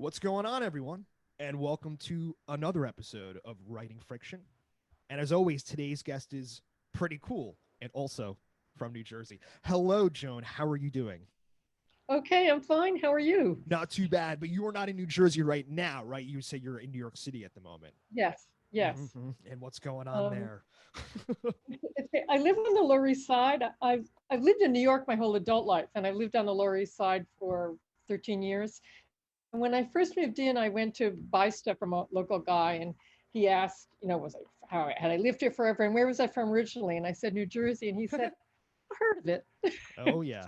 What's going on, everyone? And welcome to another episode of Writing Friction. And as always, today's guest is pretty cool and also from New Jersey. Hello, Joan. How are you doing? Okay, I'm fine. How are you? Not too bad, but you are not in New Jersey right now, right? You say you're in New York City at the moment. Yes, yes. And what's going on Um, there? I live on the Lower East Side. I've lived in New York my whole adult life, and I lived on the Lower East Side for 13 years. And when I first moved in, I went to buy stuff from a local guy, and he asked, was I how had I lived here forever, and where was I from originally? And I said New Jersey, and he said, "I've heard of it." Oh, yeah.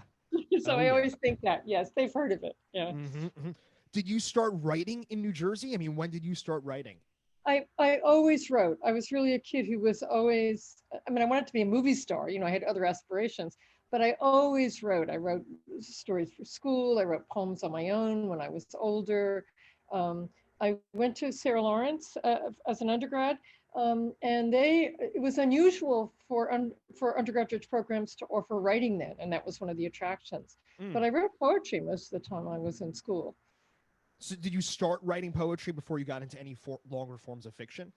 So Oh, I yeah. always think that yes, they've heard of it. Yeah. hmm Did you start writing in New Jersey? I mean, when did you start writing? I always wrote. I was really a kid who was always, I mean, I wanted to be a movie star. I had other aspirations, but I always wrote. I wrote stories for school. I wrote poems on my own when I was older. I went to Sarah Lawrence as an undergrad, and it was unusual for undergraduate programs to offer writing then, and that was one of the attractions. But Mm. I wrote poetry most of the time I was in school. So, did you start writing poetry before you got into any longer forms of fiction?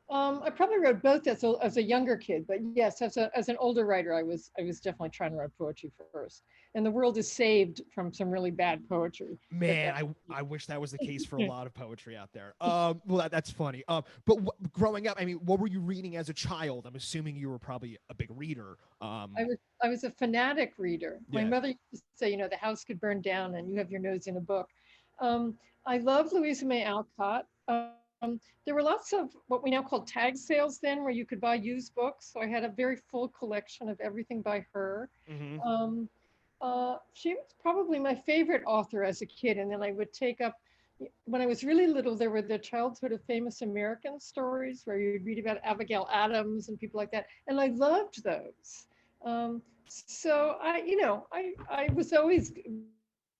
I probably wrote both as a younger kid, but yes, as an older writer, I was definitely trying to write poetry first. And the world is saved from some really bad poetry. Man, That I wish that was the case for a lot of poetry out there. Well, that's funny. But growing up, I mean, what were you reading as a child? I'm assuming you were probably a big reader. I was a fanatic reader. My Yeah. mother used to say, the house could burn down and you have your nose in a book. I love Louisa May Alcott. There were lots of what we now call tag sales then, where you could buy used books. So I had a very full collection of everything by her. hmm Um, she was probably my favorite author as a kid. And then I would take up, when I was really little, there were the childhood of famous American stories where you'd read about Abigail Adams and people like that. And I loved those. So I was always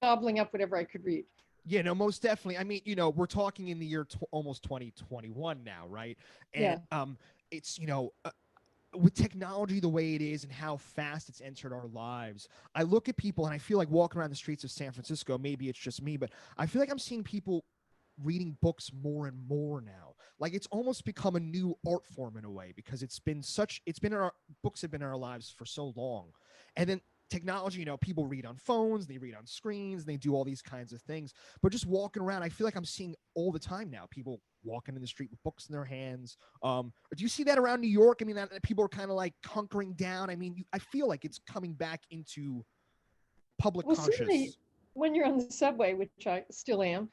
gobbling up whatever I could read. Yeah, no, most definitely. I mean, we're talking in the year almost 2021 now, right? And Yeah. it's with technology the way it is and how fast it's entered our lives, I look at people and I feel like walking around the streets of San Francisco, maybe it's just me, but I feel like I'm seeing people reading books more and more now. Like it's almost become a new art form in a way because it's been in our books have been in our lives for so long. And then technology, people read on phones, they read on screens, they do all these kinds of things. But just walking around, I feel like I'm seeing all the time now people walking in the street with books in their hands. Do you see that around New York? I mean, that people are kind of like hunkering down. I mean, I feel like it's coming back into public Well, certainly conscious. when you're on the subway, which I still am,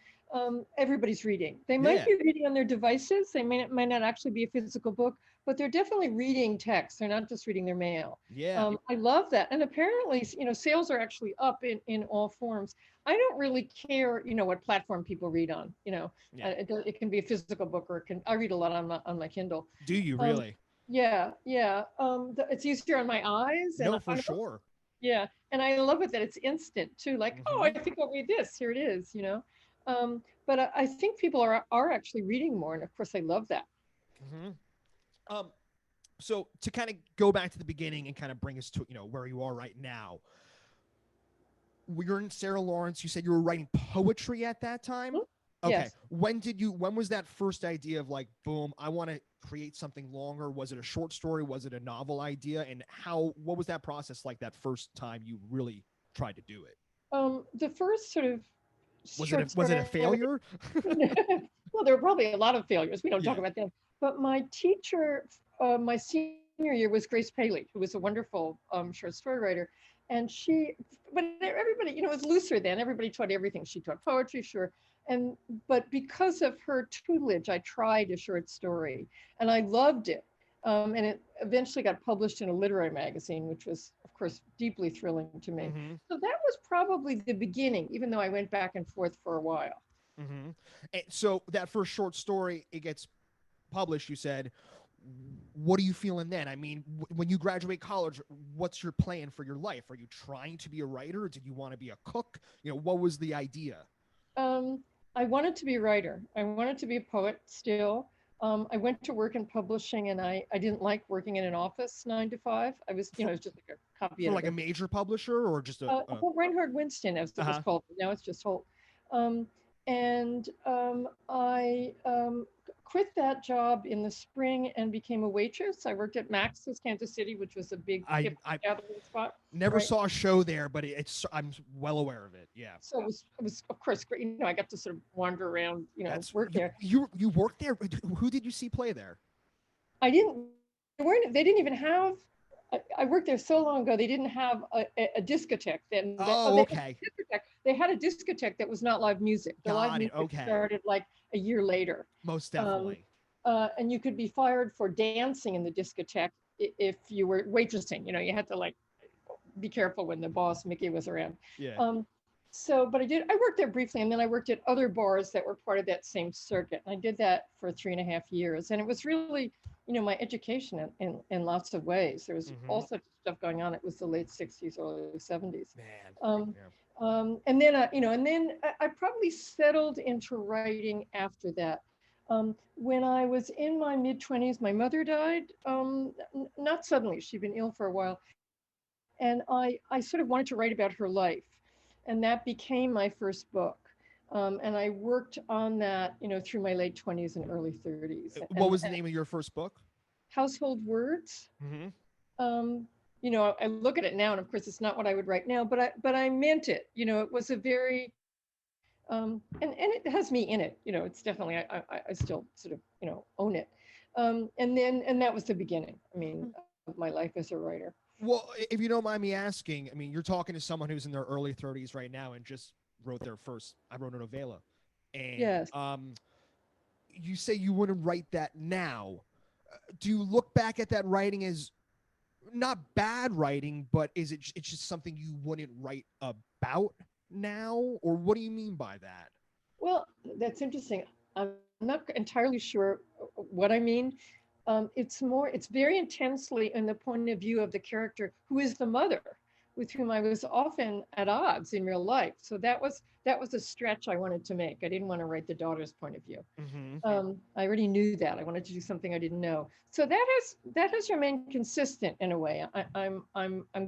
everybody's reading. They might Yeah, be reading on their devices. They might not actually be a physical book, but they're definitely reading text. They're not just reading their mail. yeah, I love that. And apparently, sales are actually up in all forms. I don't really care, what platform people read on. yeah. It can be a physical book or I read a lot on my Kindle. Do you Um, really? yeah, yeah. It's easier on my eyes, and No, for I sure. yeah, and I love it that it's instant too. Like, oh, I hmm think I'll read this. Here it is. But I think people are actually reading more, and of course, I love that. hmm Um, so to kind of go back to the beginning and kind of bring us to where you are right now, you're in Sarah Lawrence. You said you were writing poetry at that time. Hmm? Okay, Yes. when was that first idea of like, boom, I want to create something longer? Was it a short story? Was it a novel idea? And what was that process like that first time you really tried to do it? The first sort of Was it short was it story a I ever failure? well, there were probably a lot of failures. We don't talk Yeah. about them. But my teacher, my senior year, was Grace Paley, who was a wonderful short story writer. And but everybody, it was looser then. Everybody taught everything. She taught poetry, sure. But because of her tutelage, I tried a short story and I loved it. And it eventually got published in a literary magazine, which was, of course, deeply thrilling to me. Mm-hmm. So that was probably the beginning, even though I went back and forth for a while. Mm-hmm. And so that first short story, it gets published. You said, what are you feeling then? I mean, when you graduate college, what's your plan for your life? Are you trying to be a writer? Did you want to be a cook? What was the idea? Um, I wanted to be a writer. I wanted to be a poet still. I went to work in publishing and I didn't like working in an office 9 to 5. It For was just like a copy for like a editor. major publisher or just a Holt Reinhard Winston, as it was uh-huh. called. Now it's just Holt. Um, And I quit that job in the spring and became a waitress. I worked at Max's Kansas City, which was a big hip I gathering spot, never right? saw a show there, but it's I'm well aware of it. Yeah. So it was of course great. You know, I got to sort of wander around, That's work there. you worked there. Who did you see play there? I didn't. They didn't even have. I worked there so long ago. They didn't have a discotheque then. Oh, okay. They had a discotheque that was not live music. The live Got it. music Okay. started like a year later. Most Um, definitely. and you could be fired for dancing in the discotheque if you were waitressing. You know, you had to like be careful when the boss Mickey was around. Yeah. Um, but I worked there briefly, and then I worked at other bars that were part of that same circuit. And I did that for 3.5 years, and it was really, my education in lots of ways. There was all sorts of stuff going on. It was the late '60s, early '70s. Man. Um, Yeah. I probably settled into writing after that. When I was in my mid 20s, my mother died. Not suddenly; she'd been ill for a while, and I sort of wanted to write about her life, and that became my first book. And I worked on that, through my late 20s and early 30s. What was the name of your first book? Household Words. Mm-hmm. I look at it now, and of course, it's not what I would write now, but I meant it. It was a very and it has me in it. It's definitely I still sort of own it. And that was the beginning. I mean, of my life as a writer. Well, if you don't mind me asking, I mean, you're talking to someone who's in their early 30s right now and just wrote their first. I wrote a novella, and Yes. you say you wouldn't write that now. Do you look back at that writing as not bad writing, but it's just something you wouldn't write about now, or what do you mean by that? Well, that's interesting. I'm not entirely sure what I mean. It's very intensely in the point of view of the character who is the mother, with whom I was often at odds in real life. So that was a stretch I wanted to make. I didn't want to write the daughter's point of view. Mm-hmm. I already knew that. I wanted to do something I didn't know. So that has remained consistent in a way. I'm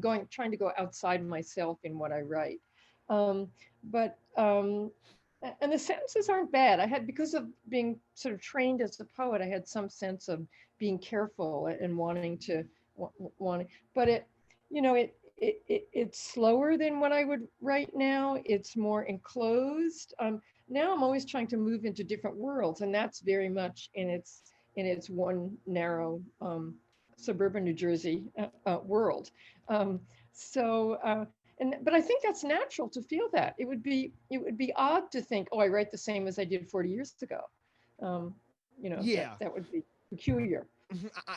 going trying to go outside myself in what I write. But and the sentences aren't bad. I had, because of being sort of trained as a poet, I had some sense of being careful and wanting to wanting, but it's slower than what I would write now. It's more enclosed. Now I'm always trying to move into different worlds, and that's very much in its one narrow suburban New Jersey world. Um, but I think that's natural to feel that. It would be odd to think, oh, I write the same as I did 40 years ago. That Yeah. that would be peculiar.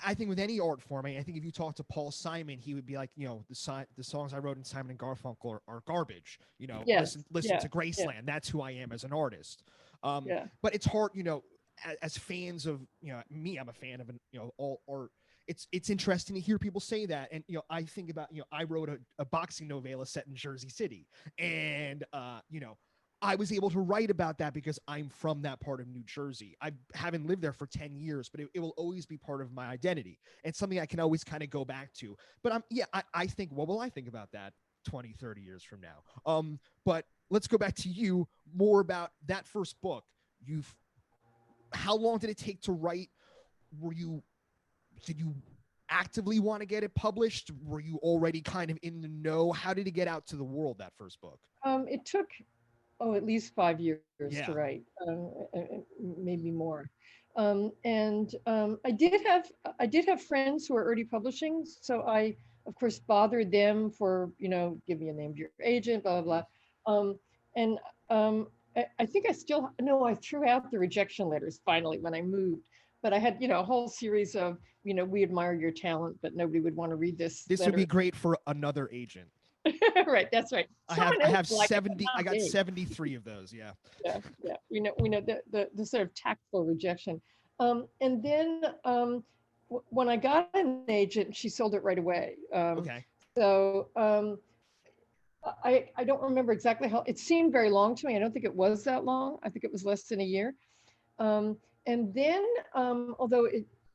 I think with any art form, I think if you talk to Paul Simon, he would be like, the songs I wrote in Simon and Garfunkel are garbage. Yes. Listen Yeah. to Yeah. Graceland. That's who I am as an artist. Yeah. But it's hard, as fans of, me, I'm a fan of, all art. It's interesting to hear people say that. And, I think about, I wrote a boxing novella set in Jersey City, and, I was able to write about that because I'm from that part of New Jersey. I haven't lived there for 10 years, but it will always be part of my identity. And something I can always kind of go back to. But I think, what will I think about that 20, 30 years from now? But let's go back to you, more about that first book. How long did it take to write? Did you actively want to get it published? Were you already kind of in the know? How did it get out to the world, that first book? It took at least 5 years to Yeah. write, maybe more. I did have friends who were already publishing, so I, of course, bothered them for, give me a name of your agent, blah blah blah. And I think I still no, I threw out the rejection letters finally when I moved. But I had, a whole series of, we admire your talent, but nobody would want to read this This would letter. be great for another agent. Right, that's right. I have Someone I else have will like it, but 70. I not got me. 73 of those. Yeah. Yeah, yeah. We know the sort of tactful rejection. And then when I got an agent, she sold it right away. Okay. So I don't remember exactly how it seemed very long to me. I don't think it was that long. I think it was less than a year. And then, although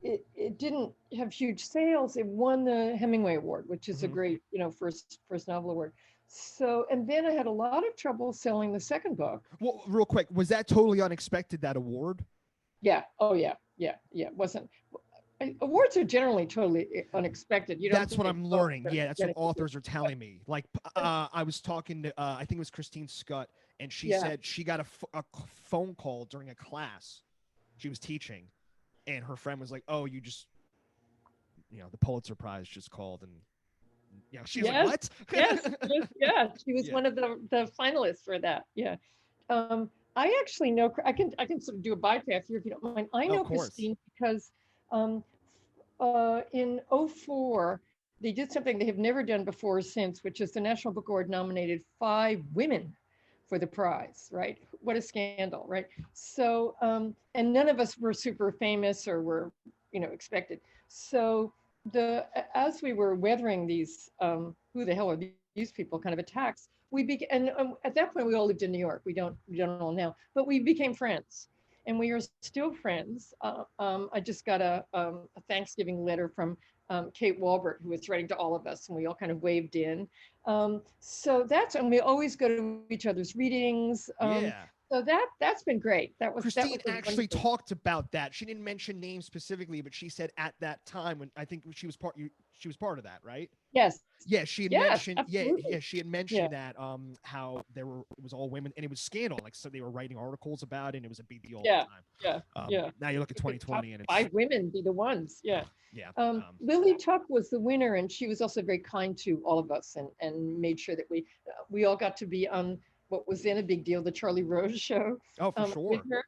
it didn't have huge sales, it won the Hemingway Award, which is a Hmm. great, first novel award. So, and then I had a lot of trouble selling the second book. Well, real quick, was that totally unexpected, that award? Yeah. Oh, yeah. Yeah. Yeah. It wasn't. Awards are generally totally unexpected. You don't That's what think, I'm oh, learning. they're Yeah, that's what getting authors are telling me. Like, I was talking to, I think it was Christine Scott, and she yeah. said she got a phone call during a class she was teaching, and her friend was like, "Oh, you just, the Pulitzer Prize just called," and she was like, Yes. "What?" Yes. Yes. Yeah. She was Yeah. one of the finalists for that. Yeah. I actually know. I can sort of do a bypass here if you don't mind. I Of know course. Christine because um, in '04 they did something they have never done before or since, which is the National Book Award nominated 5 women for the prize. Right? What a scandal, right? So, and none of us were super famous or were expected. So the as we were weathering these who the hell are these people kind of attacks, we began, and at that point we all lived in New York. We don't all now, but we became friends, and we are still friends. I just got a Thanksgiving letter from Kate Walbert, who was writing to all of us, and we all kind of waved in. So that's, and we always go to each other's readings. Yeah. So that's been great. That was Christine a actually wonderful. talked about that. She didn't mention names specifically, but she said at that time when I think she was part of that, right? Yes, Yeah, she had yes, mentioned. Yeah, absolutely. yeah, she had Yeah, mentioned that how it was all women and it was scandal. Like so, they were writing articles about it, and it was a big deal at yeah, the time. yeah, yeah. Now you look at The top 2020, and it's 5 women be the ones. Yeah. yeah, Lily Tuck was the winner, and she was also very kind to all of us, and made sure that we all got to be on what was then a big deal, the Charlie Rose show, oh for with sure.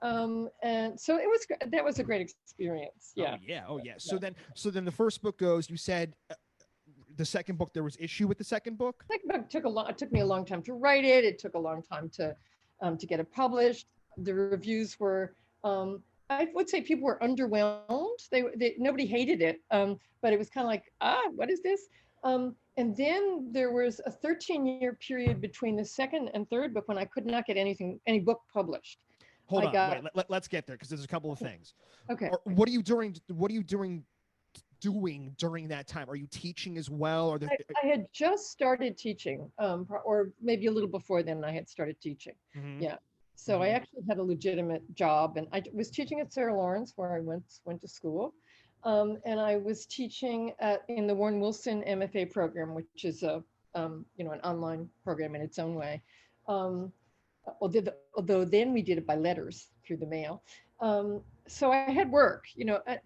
her. And so that was a great experience. Yeah. Oh yeah. Yeah. So then the first book goes. You said the second book there was issue with the second book. Second book it took me a long time to write it. It took a long time to get it published. The reviews were, I would say people were underwhelmed. Nobody hated it, but it was kind of like, what is this? And then there was a 13-year period between the second and third book when I could not get any book published. Hold I on, got wait. Let's get there because there's a couple of things. okay. What are you doing? What are you doing during that time? Are you teaching as well? Or I had just started teaching, or maybe a little before then I had started teaching. mm-hmm, Yeah. So I mm-hmm. actually had a legitimate job, and I was teaching at Sarah Lawrence, where I went to school, and I was teaching in the Warren Wilson MFA program, which is an online program in its own way. Um, although then we did it by letters through the mail. So I had work,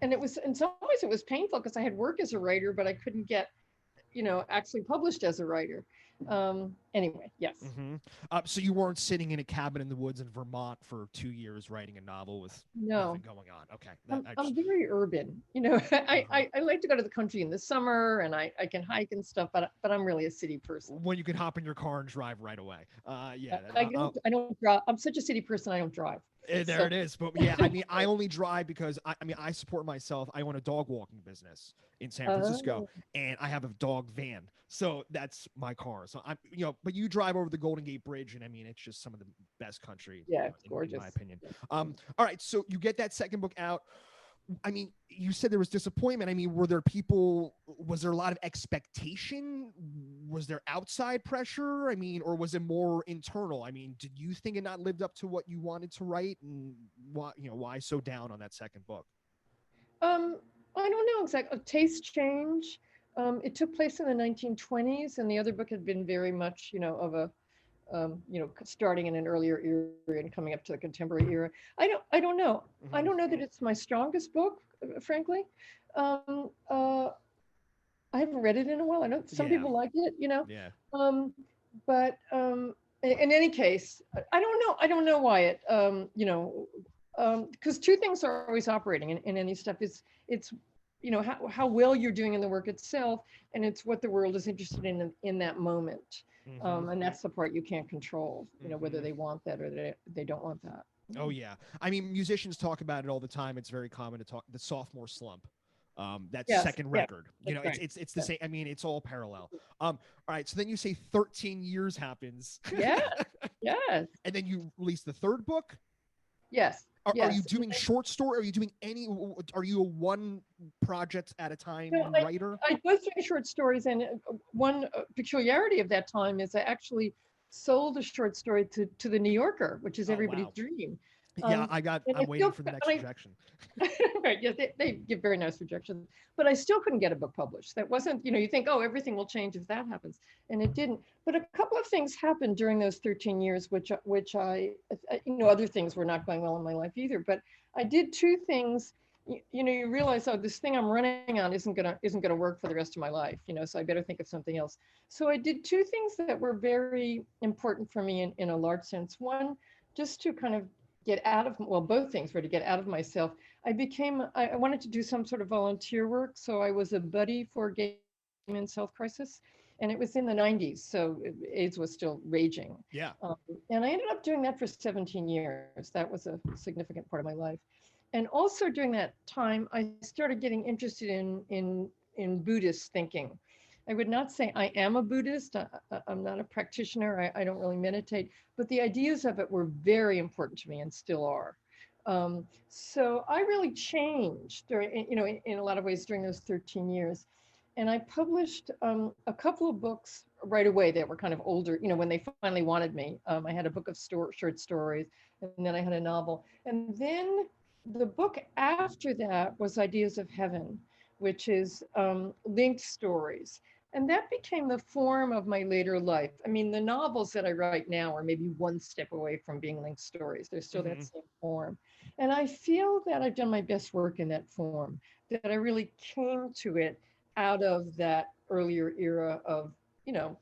and it was, in some ways it was painful because I had work as a writer, but I couldn't get, actually published as a writer. Anyway, yes. Mm-hmm. So you weren't sitting in a cabin in the woods in Vermont for 2 years writing a novel with No, nothing going on. Okay, I'm very urban. uh-huh. I like to go to the country in the summer, and I can hike and stuff, but I'm really a city person. When you can hop in your car and drive right away. Yeah, I don't drive. I'm such a city person. I don't drive. there So it is. But yeah, I mean, I only drive because I support myself. I own a dog walking business in San Francisco, uh, and I have a dog van, so that's my car. So but you drive over the Golden Gate Bridge, and I mean, it's just some of the best country, yeah, it's in my gorgeous. opinion. All right, so you get that second book out. I mean, you said there was disappointment. I mean, was there a lot of expectation? Was there outside pressure? I mean, or was it more internal? I mean, did you think it not lived up to what you wanted to write, and why so down on that second book? Um, I don't know exactly. Taste change. It took place in the 1920s, and the other book had been very much, of a, starting in an earlier era and coming up to the contemporary era. I don't know. I don't Mm-hmm. know that it's my strongest book, frankly. Um, uh, I haven't read it in a while. I know some Yeah, people like it, yeah. um, but in any case, I don't know. I don't know why because two things are always operating in any stuff. It's how well you're doing in the work itself, and it's what the world is interested in that moment. Mm-hmm. And that's the part you can't control. Whether Mm-hmm. they want that or they don't want that. Oh yeah. I mean, musicians talk about it all the time. It's very common to talk the sophomore slump. That Yes, second yeah, record. that's It's right. it's the Yeah, same. I mean, it's all parallel. All right. So then you say 13 years happens, yeah, yes. and then you release the third book. Yes, Are you yes. doing short story? Are you doing any? Are you a one project at a No, time I, writer? I was doing short stories, and one peculiarity of that time is I actually sold a short story to the New Yorker, which is Oh everybody's wow. dream. Yeah, Um, and I'm I waiting still, for the next and I, rejection. right, yes, they give very nice rejections, but I still couldn't get a book published. That wasn't, you think, oh, everything will change if that happens, and it didn't. But a couple of things happened during those 13 years, which other things were not going well in my life either. But I did two things. You realize, oh, this thing I'm running on isn't gonna work for the rest of my life. So I better think of something else. So I did two things that were very important for me in a large sense. One, just to kind of get out of, well, both things were to get out of myself. I wanted to do some sort of volunteer work. So I was a buddy for gay men's health crisis. And it was in the 90s. So AIDS was still raging. Yeah. Um, and I ended up doing that for 17 years. That was a significant part of my life. And also during that time, I started getting interested in Buddhist thinking. I would not say I am a Buddhist. I'm not a practitioner. I don't really meditate, but the ideas of it were very important to me and still are. So I really changed during, in a lot of ways during those 13 years. And I published a couple of books right away that were kind of older, when they finally wanted me. I had a book of short stories, and then I had a novel. And then the book after that was Ideas of Heaven, which is linked stories. And that became the form of my later life. I mean, the novels that I write now are maybe one step away from being linked stories. They're still that Hmm. same form. And I feel that I've done my best work in that form, that I really came to it out of that earlier era of, you know,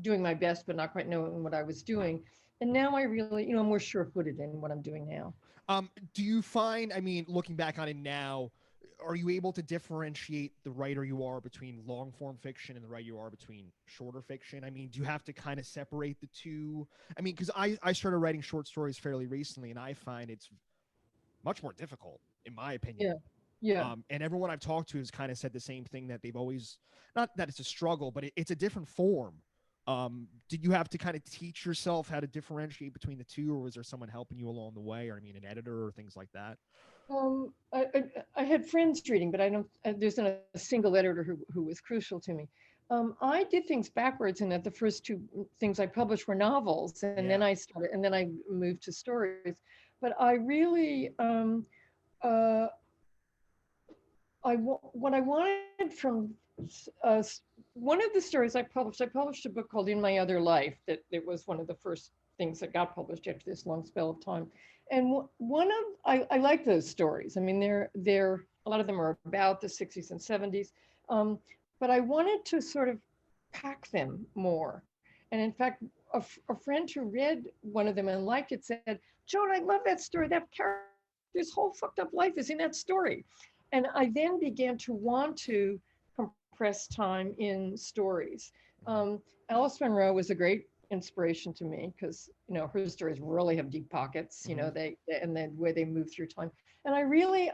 doing my best, but not quite knowing what I was doing. And now I really, I'm more sure footed in what I'm doing now. Do you find? I mean, looking back on it now, are you able to differentiate the writer you are between long form fiction and the writer you are between shorter fiction? I mean, do you have to kind of separate the two? I mean, because I started writing short stories fairly recently, and I find it's much more difficult, in my opinion. Yeah. Yeah. And everyone I've talked to has kind of said the same thing, that they've always, not that it's a struggle, but it's a different form. Did you have to kind of teach yourself how to differentiate between the two, or was there someone helping you along the way, or I mean, an editor or things like that? I had friends reading, but I don't. There's not a single editor who was crucial to me. I did things backwards in that the first two things I published were novels, Yeah. and then I moved to stories. But I really, uh, what I wanted from uh, one of the stories I published a book called In My Other Life that it was one of the first things that got published after this long spell of time. And one of I like those stories. I mean, they're a lot of them are about the 60s and 70s, but I wanted to sort of pack them more. And in fact, a friend who read one of them and liked it said, "Joan, I love that story. That character's whole fucked up life is in that story." And I then began to want to compress time in stories. Hmm. Alice Munro was a great inspiration to me because her stories really have deep pockets. Hmm. And the way they move through time. And I really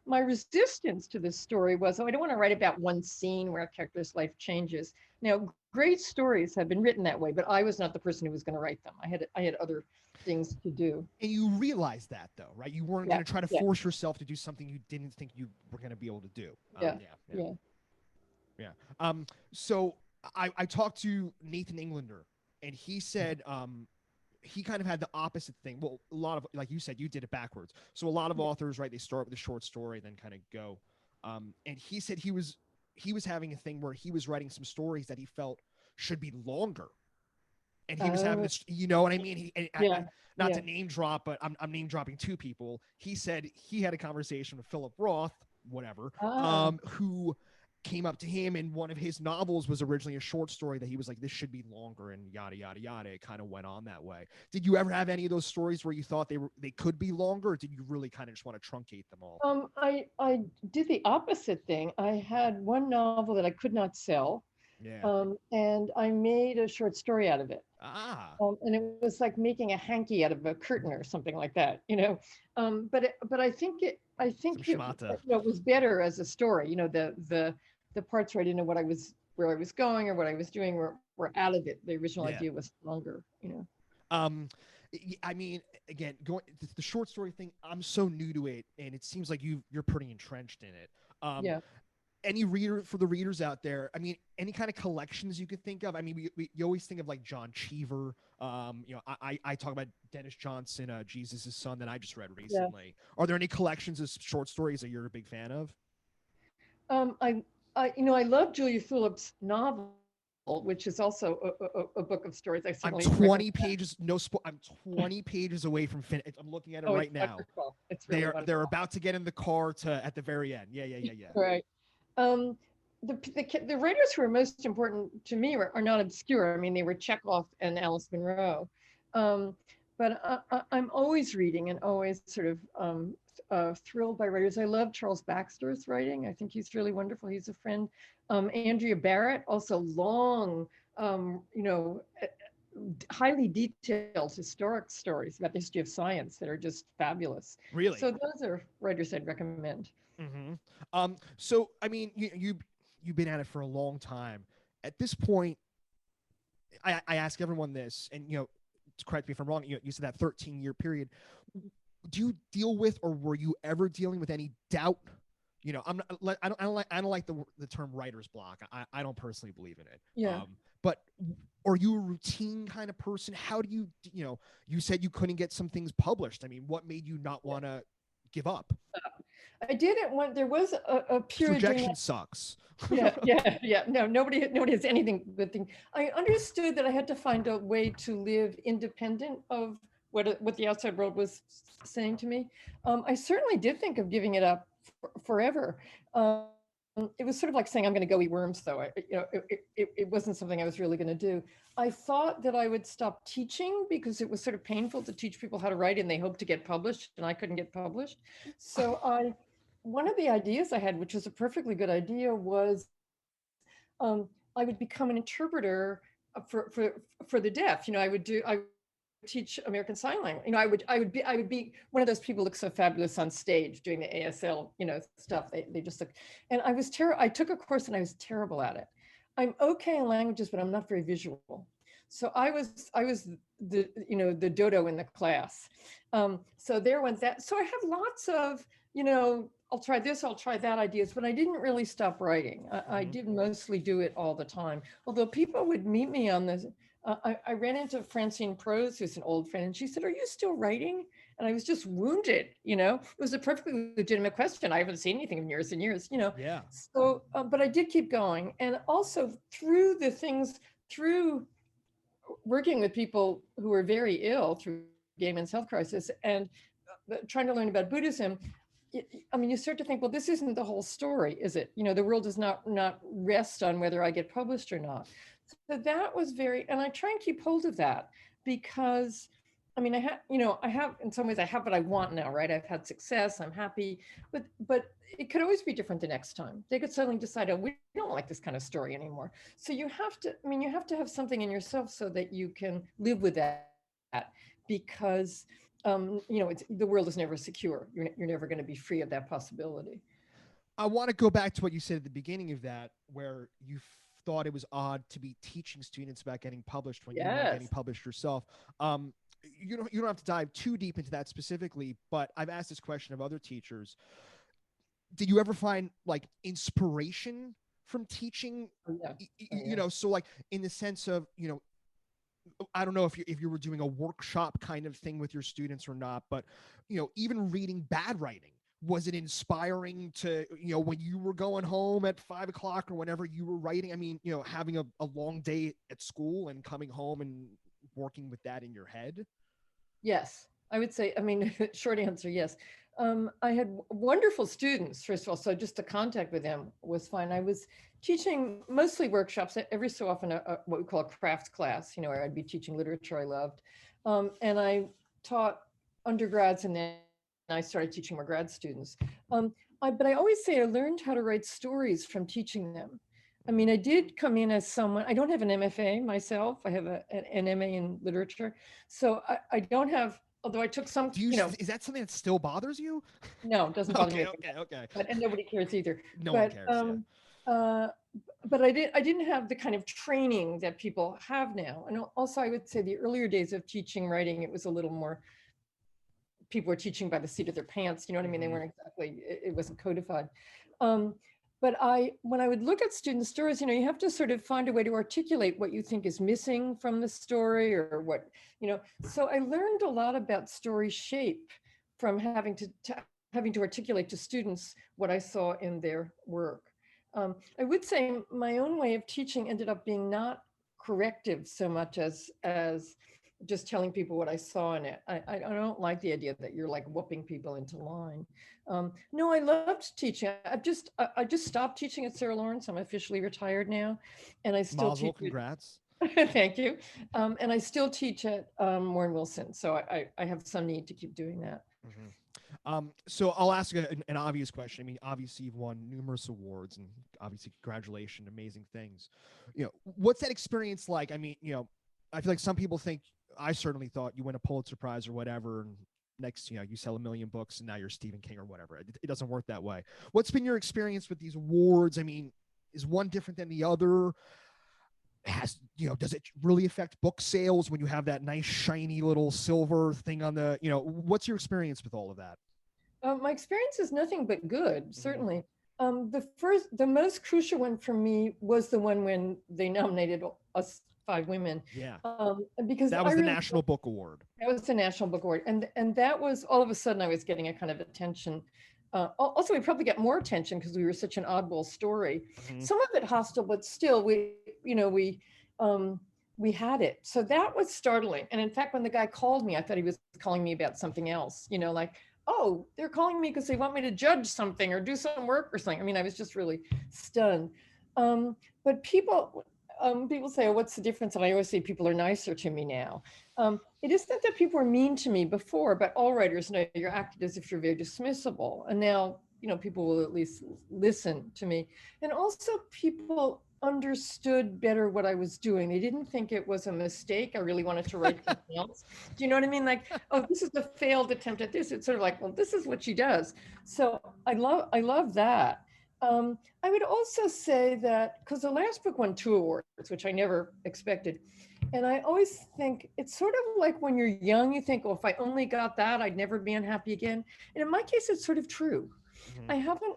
my resistance to this story was, oh, I don't want to write about one scene where a character's life changes. Now, great stories have been written that way, but I was not the person who was going to write them. I had other things to do. And you realize that, though, right? You weren't Yeah, going to try to yeah, force yourself to do something you didn't think you were going to be able to do. yeah, Yeah, yeah, yeah. yeah. So I talked to Nathan Englander, and he said he kind of had the opposite thing. Well, a lot of, like you said, you did it backwards. So a lot of authors, right, they start with a short story, then kind of go. And he said he was having a thing where he was writing some stories that he felt should be longer, and he was having Uh, this, you know what I mean? yeah, Not yeah. to name drop, but I'm name dropping two people. He said he had a conversation with Philip Roth, whatever, Ah, who came up to him, and one of his novels was originally a short story that he was like, this should be longer, and yada yada yada. It kind of went on that way. Did you ever have any of those stories where you thought they could be longer, or did you really kind of just want to truncate them all? I did the opposite thing. I had one novel that I could not sell, Yeah. and I made a short story out of it. Ah, And it was like making a hanky out of a curtain or something like that. But I some think schmata. it was better as a story. The parts where I didn't know where I was going or what I was doing were out of it. The original Yeah. idea was longer. Um, I mean, again, going the short story thing, I'm so new to it, and it seems like you're pretty entrenched in it. Um, Yeah. any reader for the readers out there, I mean, any kind of collections you could think of. I mean, you always think of like John Cheever. I talk about Dennis Johnson, Jesus' Son, that I just read Yeah. recently. Are there any collections of short stories that you're a big fan of? I love Julia Phillips' novel, which is also a book of stories. I certainly I'm recommend 20 that. pages. No, I'm 20 pages away from finish. I'm looking at it Oh, it's right now. wonderful. It's really They're wonderful. about to get in the car to at the very end. Yeah, yeah, yeah, yeah. Right. Um, the writers who are most important to me are not obscure. I mean, they were Chekhov and Alice Munro. Um, but I'm always reading and always sort of thrilled by writers. I love Charles Baxter's writing. I think he's really wonderful. He's a friend. Andrea Barrett, also long, um, you know, highly detailed historic stories about the history of science that are just fabulous. So Really. those are writers I'd recommend. Mm-hmm. So I mean, you've been at it for a long time. At this point, I ask everyone this, and correct me if I'm wrong. You said that 13-year period. Do you deal with, or were you ever dealing with any doubt? I'm not. I don't like the term writer's block. I don't personally believe in it. Yeah. But are you a routine kind of person? How do you you said you couldn't get some things published. I mean, what made you not want to give up? I did it when there was a Because period during rejection that. sucks. Yeah. No, nobody has anything good thing. I understood that I had to find a way to live independent of what the outside world was saying to me. I certainly did think of giving it up forever. It was sort of like saying I'm going to go eat worms, though. It wasn't something I was really going to do. I thought that I would stop teaching because it was sort of painful to teach people how to write, and they hoped to get published, and I couldn't get published. So I one of the ideas I had, which was a perfectly good idea, was I would become an interpreter for the deaf. I would teach American Sign Language. I would be one of those people who look so fabulous on stage doing the ASL, stuff. They just look, and I was terrible. I took a course and I was terrible at it. I'm okay in languages, but I'm not very visual. So I was the dodo in the class. So there went that. So I have lots of I'll try this, I'll try that ideas, but I didn't really stop writing. I Mm-hmm. did mostly do it all the time. Although people would meet me on this, I ran into Francine Prose, who's an old friend, and she said, "Are you still writing?" And I was just wounded. It was a perfectly legitimate question. I haven't seen anything in years and years. Yeah. So, but I did keep going, and also through working with people who were very ill through gay men's health crisis and trying to learn about Buddhism, I mean, you start to think, well, this isn't the whole story, is it? The world does not rest on whether I get published or not. So that was and I try and keep hold of that because, I mean, I have in some ways I have what I want now, right? I've had success, I'm happy, but it could always be different the next time. They could suddenly decide, oh, we don't like this kind of story anymore. So you have to have something in yourself so that you can live with that because the world is never secure. You're never going to be free of that possibility. I want to go back to what you said at the beginning of that, where you thought it was odd to be teaching students about getting published when you weren't getting Yes. published yourself. You don't have to dive too deep into that specifically, but I've asked this question of other teachers. Did you ever find like inspiration from teaching? Oh, yeah. Oh, yeah. So like in the sense of I don't know if you were doing a workshop kind of thing with your students or not, but even reading bad writing, was it inspiring to when you were going home at 5 o'clock or whenever you were writing? I mean, having a long day at school and coming home and working with that in your head. Yes, I would say, I mean, short answer, yes. I had wonderful students, first of all, so just the contact with them was fine. I was teaching mostly workshops, every so often what we call a crafts class, where I'd be teaching literature I loved. And I taught undergrads and then I started teaching more grad students. But I always say I learned how to write stories from teaching them. I mean, I did come in as someone, I don't have an MFA myself, I have an MA in literature. So I don't have, although I took some, Do you Is that something that still bothers you? no, it doesn't bother me. Okay. And nobody cares either. No one But cares. Yeah. but I didn't have the kind of training that people have now. And also I would say the earlier days of teaching writing, it was a little more, people were teaching by the seat of their pants. You know what I mean? They Hmm. weren't exactly, it wasn't codified. Um, but when I would look at student stories, you have to sort of find a way to articulate what you think is missing from the story or what, so I learned a lot about story shape from having to articulate to students what I saw in their work. I would say my own way of teaching ended up being not corrective so much as just telling people what I saw in it. I don't like the idea that you're like whooping people into line. No, I loved teaching. I just stopped teaching at Sarah Lawrence. I'm officially retired now, and I still Mazel, teach it. congrats. Thank you. And I still teach at Warren Wilson, so I have some need to keep doing that. Hmm. So I'll ask an obvious question. I mean, obviously you've won numerous awards, and obviously congratulations, amazing things. What's that experience like? I mean, I feel like some people think, I certainly thought you win a Pulitzer Prize or whatever, and next, you sell a million books and now you're Stephen King or whatever. It doesn't work that way. What's been your experience with these awards? I mean, is one different than the other? Does it really affect book sales when you have that nice shiny little silver thing on the, what's your experience with all of that? My experience is nothing but good, Hmm. certainly. The most crucial one for me was the one when they nominated us five women, Yeah. because That I was the really, National Book Award. that was the National Book Award, and that was all of a sudden I was getting a kind of attention. Also, we probably got more attention because we were such an oddball story. Hmm. Some of it hostile, but still, um, we had it. So that was startling. And in fact, when the guy called me, I thought he was calling me about something else. Like, oh, they're calling me because they want me to judge something or do some work or something. I mean, I was just really stunned. But people say, oh, what's the difference? And I always say people are nicer to me now. It isn't that people were mean to me before, but all writers know you're acted as if you're very dismissible. And now, people will at least listen to me. And also, people understood better what I was doing. They didn't think it was a mistake. I really wanted to write something else. Do you know what I mean? Like, oh, this is a failed attempt at this. It's sort of like, well, this is what she does. So I love that. I would also say that because the last book won 2 awards, which I never expected. And I always think it's sort of like when you're young, you think, well, if I only got that, I'd never be unhappy again. And in my case, it's sort of true. Hmm. I haven't,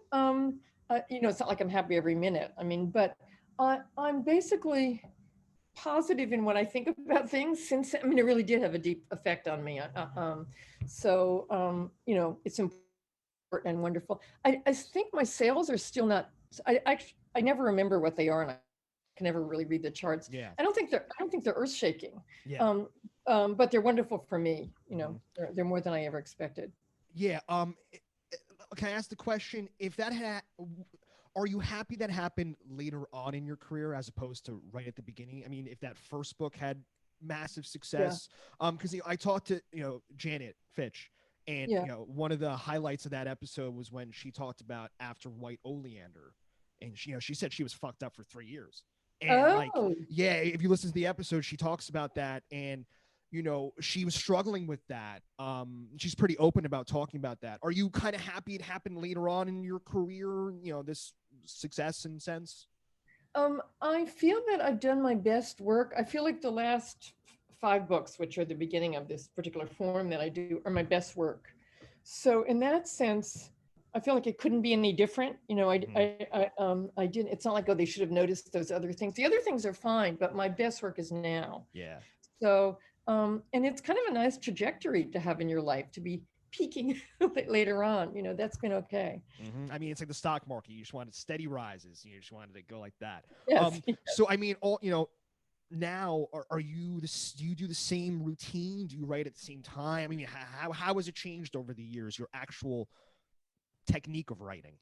it's not like I'm happy every minute. I mean, but I'm basically positive in what I think about things since, I mean, it really did have a deep effect on me. It's important and wonderful. I think my sales are still not, I never remember what they are and I can never really read the charts. Yeah. I don't think they're earth shaking. Yeah. Um, but they're wonderful for me. Hmm. They're more than I ever expected. Yeah. Can I ask the question? If that had, are you happy that happened later on in your career as opposed to right at the beginning? I mean, if that first book had massive Yeah. success, because I talked to Janet Fitch, and Yeah. one of the highlights of that episode was when she talked about After White Oleander, and she said she was fucked up for 3 years, and like, Oh, yeah, if you listen to the episode, she talks about that, and she was struggling with that. She's pretty open about talking about that. Are you kind of happy it happened later on in your career, this success and sense? I feel that I've done my best work. I feel like the last 5 books, which are the beginning of this particular form that I do, are my best work. So in that sense, I feel like it couldn't be any different. Mm-hmm. I didn't. It's not like, oh, they should have noticed those other things. The other things are fine, but my best work is now. Yeah. So, and it's kind of a nice trajectory to have in your life to be peaking later on. That's been okay. Mm-hmm. I mean, it's like the stock market. You just wanted steady rises. You just wanted to go like that. Yes. So I mean, all now are you this? Do you do the same routine? Do you write at the same time? I mean, how has it changed over the years? Your actual technique of writing.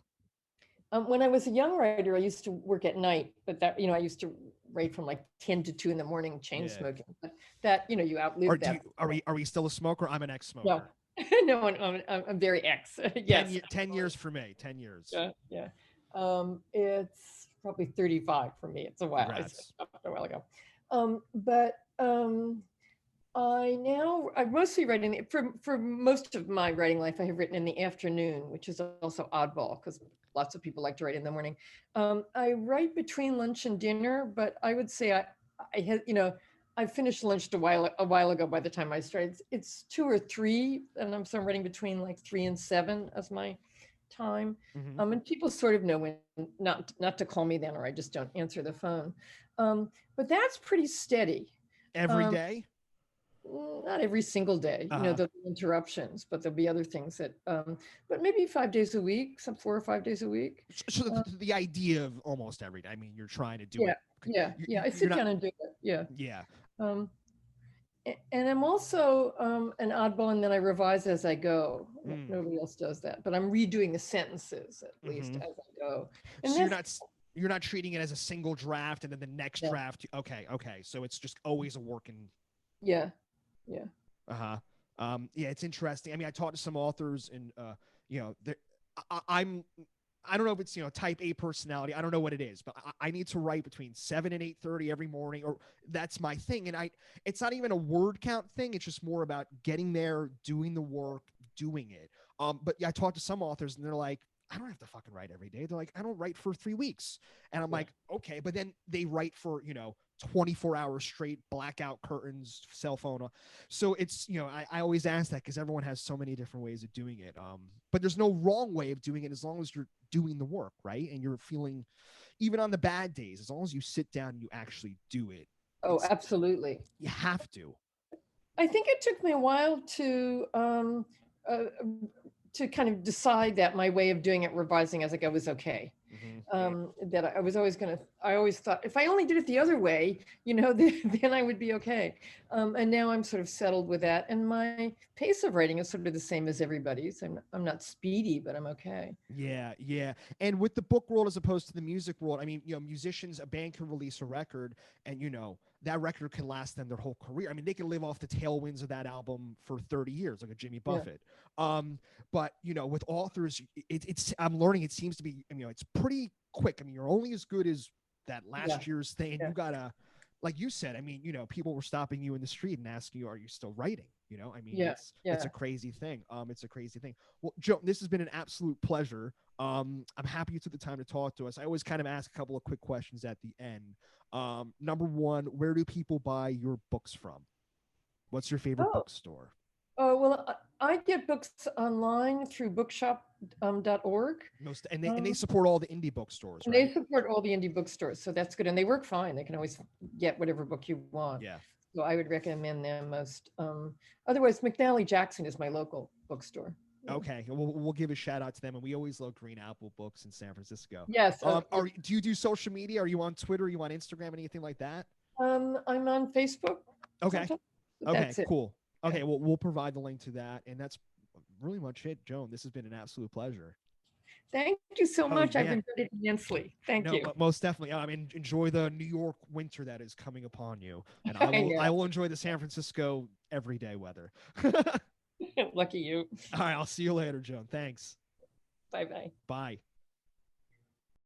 When I was a young writer, I used to work at night, but I used to write from like 10 to 2 in the morning, chain Yeah. smoking. But that, you Or outlive do you, that. are we still a smoker? I'm an No, ex-smoker. no, I'm very ex. 10, Yes. 10 years for me. 10 years. Yeah. Yeah. It's probably 35 for me. It's a while. I Congrats. stopped a while ago. But I mostly write for most of my writing life. I have written in the afternoon, which is also oddball because lots of people like to write in the morning. I write between lunch and dinner, but I would say I had, I finished lunch a while ago by the time I started. It's 2 or 3, and so I'm writing between like 3 and 7 as my time. Hmm. And people sort of know when not to call me then, or I just don't answer the phone. But that's pretty steady. Every Um, day? Not every single day, Uh-huh. there'll be interruptions, but there'll be other things but maybe 5 days a week, some 4 or 5 days a week. So Uh, the idea of almost every day, I mean, you're trying to do yeah, it. yeah, yeah. I You're sit not, down and do it. Yeah. yeah. Um, and I'm also an oddball in that I revise as I go. Mm. Nobody else does that, but I'm redoing the sentences at least Hmm. as I go. And So that's, you're not treating it as a single draft and then the next yeah, draft. Okay, okay. So it's just always a working. yeah, yeah. Uh-huh. Yeah, it's interesting. I mean, I talked to some authors and you know, I'm I don't know if it's, type A personality. I don't know what it is, but I need to write between 7 and 8:30 every morning, or that's my thing. And it's not even a word count thing. It's just more about getting there, doing the work, doing it. But yeah, I talked to some authors and they're like, I don't have to fucking write every day. They're like, I don't write for 3 weeks. And I'm Yeah. like, okay, but then they write for, 24 hours straight, blackout curtains, cell phone. So it's, I always ask that because everyone has so many different ways of doing it. But there's no wrong way of doing it as long as you're doing the work, right? And you're feeling, even on the bad days, as long as you sit down and you actually do it, Oh, it's, absolutely. you have to. I think it took me a while uh, to kind of decide that my way of doing it, revising as I go, was okay. Mm-hmm. That I was always going to, I always thought if I only did it the other way, then I would be okay. And now I'm sort of settled with that. And my pace of writing is sort of the same as everybody's. I'm not speedy, but I'm okay. Yeah, yeah. And with the book world as opposed to the music world, I mean, musicians, a band can release a record and, that record can last them their whole career. I mean, they can live off the tailwinds of that album for 30 years, like a Jimmy Yeah. Buffett. But, with authors, I'm learning it seems to be, it's pretty quick. I mean, you're only as good as that Yeah. last year's thing. And Yeah. you gotta, like you said, I mean, people were stopping you in the street and asking you, are you still writing? I mean, Yeah. it's a Yeah. crazy thing. It's a crazy thing. Well, Joe, this has been an absolute pleasure. I'm happy you took the time to talk to us. I always kind of ask a couple of quick questions at the end. Number one, where do people buy your books from? What's your favorite Oh, bookstore? oh, well, I get books online through bookshop.org. And they support all the indie bookstores, And they right? support all the indie bookstores, so that's good. And they work fine. They can always get whatever book you want. Yeah. So I would recommend them most. Otherwise, McNally Jackson is my local bookstore. Yeah. Okay, we'll give a shout out to them, and we always love Green Apple Books in San Francisco. Yes. Do you do social media? Are you on Twitter? Are you on Instagram? Anything like that? I'm on Facebook Okay. sometimes. But Okay. that's it. Cool. Yeah. Okay. Well, we'll provide the link to that, and that's really much it, Joan. This has been an absolute pleasure. Thank you so Oh much. I've yeah. enjoyed it immensely. Thank No, you. most definitely. I mean, enjoy the New York winter that is coming upon you, and I I will. know. I will enjoy the San Francisco everyday weather. All Lucky you. right. I'll see you later, Joan. Thanks. Bye bye. Bye.